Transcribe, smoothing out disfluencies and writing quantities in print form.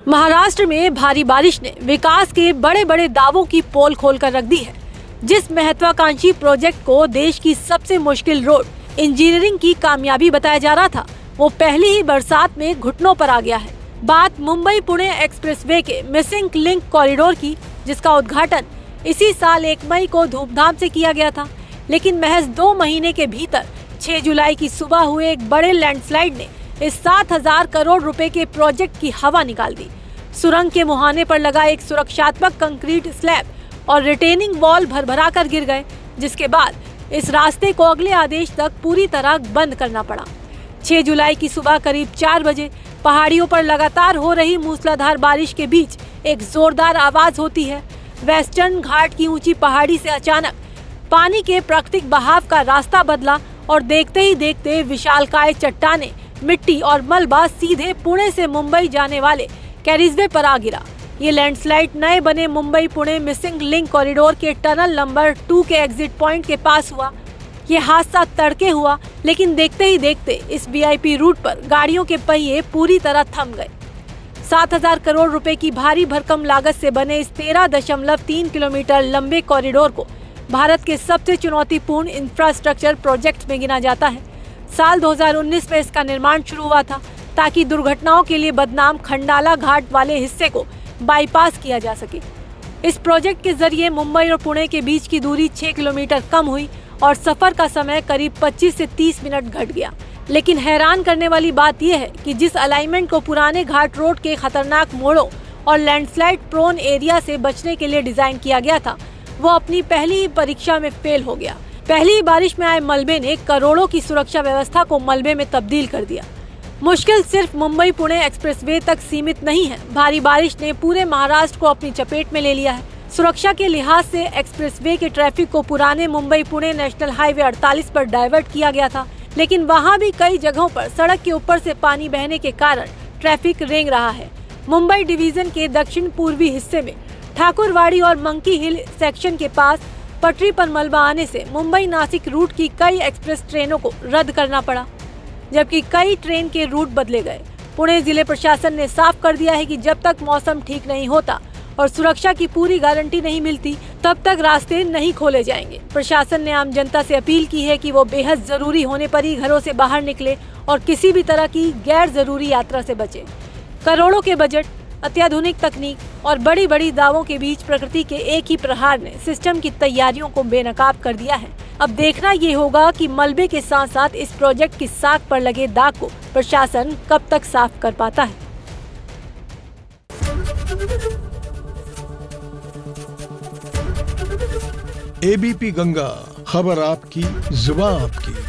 महाराष्ट्र में भारी बारिश ने विकास के बड़े बड़े दावों की पोल खोलकर रख दी है। जिस महत्वाकांक्षी प्रोजेक्ट को देश की सबसे मुश्किल रोड इंजीनियरिंग की कामयाबी बताया जा रहा था, वो पहली ही बरसात में घुटनों पर आ गया है। बात मुंबई पुणे एक्सप्रेसवे के मिसिंग लिंक कॉरिडोर की, जिसका उद्घाटन इसी साल 1 मई को धूमधाम से किया गया था। लेकिन महज 2 महीने के भीतर 6 जुलाई की सुबह हुए एक बड़े लैंडस्लाइड ने इस 7,000 करोड़ रुपए के प्रोजेक्ट की हवा निकाल दी। सुरंग के मुहाने पर लगा एक सुरक्षात्मक कंक्रीट स्लैब और रिटेनिंग वॉल भरभरा कर गिर गए, जिसके बाद इस रास्ते को अगले आदेश तक पूरी तरह बंद करना पड़ा। 6 जुलाई की सुबह करीब 4 बजे पहाड़ियों पर लगातार हो रही मूसलाधार बारिश के बीच एक जोरदार आवाज होती है। वेस्टर्न घाट की ऊंची पहाड़ी से अचानक पानी के प्राकृतिक बहाव का रास्ता बदला और देखते ही देखते विशालकाय चट्टानें, मिट्टी और मलबा सीधे पुणे से मुंबई जाने वाले कैरिजवे पर आ गिरा। ये लैंडस्लाइड नए बने Mumbai Pune missing link corridor के टनल नंबर 2 के एग्जिट पॉइंट के पास हुआ। ये हादसा तड़के हुआ, लेकिन देखते ही देखते इस वीआईपी रूट पर गाड़ियों के पहिए पूरी तरह थम गए। 7,000 करोड़ रुपए की भारी भरकम लागत से बने इस 13.3 किलोमीटर लंबे कॉरिडोर को भारत के सबसे चुनौतीपूर्ण इंफ्रास्ट्रक्चर प्रोजेक्ट में गिना जाता है। साल 2019 में इसका निर्माण शुरू हुआ था, ताकि दुर्घटनाओं के लिए बदनाम खंडाला घाट वाले हिस्से को बाईपास किया जा सके। इस प्रोजेक्ट के जरिए मुंबई और पुणे के बीच की दूरी 6 किलोमीटर कम हुई और सफर का समय करीब 25 से 30 मिनट घट गया। लेकिन हैरान करने वाली बात यह है कि जिस अलाइनमेंट को पुराने घाट रोड के खतरनाक मोड़ों और लैंडस्लाइड प्रोन एरिया से बचने के लिए डिजाइन किया गया था, वो अपनी पहली ही परीक्षा में फेल हो गया। पहली ही बारिश में आए मलबे ने करोड़ों की सुरक्षा व्यवस्था को मलबे में तब्दील कर दिया। मुश्किल सिर्फ मुंबई पुणे एक्सप्रेसवे तक सीमित नहीं है, भारी बारिश ने पूरे महाराष्ट्र को अपनी चपेट में ले लिया है। सुरक्षा के लिहाज से एक्सप्रेसवे के ट्रैफिक को पुराने मुंबई पुणे नेशनल हाईवे 48 पर डाइवर्ट किया गया था, लेकिन वहां भी कई जगहों पर सड़क के ऊपर से पानी बहने के कारण ट्रैफिक रेंग रहा है। मुंबई डिवीजन के दक्षिण पूर्वी हिस्से में ठाकुरवाड़ी और मंकी हिल सेक्शन के पास पटरी पर मलबा आने से मुंबई नासिक रूट की कई एक्सप्रेस ट्रेनों को रद्द करना पड़ा, जबकि कई ट्रेन के रूट बदले गए। पुणे जिले प्रशासन ने साफ कर दिया है कि जब तक मौसम ठीक नहीं होता और सुरक्षा की पूरी गारंटी नहीं मिलती, तब तक रास्ते नहीं खोले जाएंगे। प्रशासन ने आम जनता से अपील की है कि वो बेहद जरूरी होने पर ही घरों से बाहर निकले और किसी भी तरह की गैर जरूरी यात्रा से बचे। करोड़ों के बजट, अत्याधुनिक तकनीक और बड़ी बड़ी दावों के बीच प्रकृति के एक ही प्रहार ने सिस्टम की तैयारियों को बेनकाब कर दिया है। अब देखना ये होगा कि मलबे के साथ साथ इस प्रोजेक्ट की साख पर लगे दाग को प्रशासन कब तक साफ कर पाता है। एबीपी गंगा, खबर आपकी, जुबान आपकी।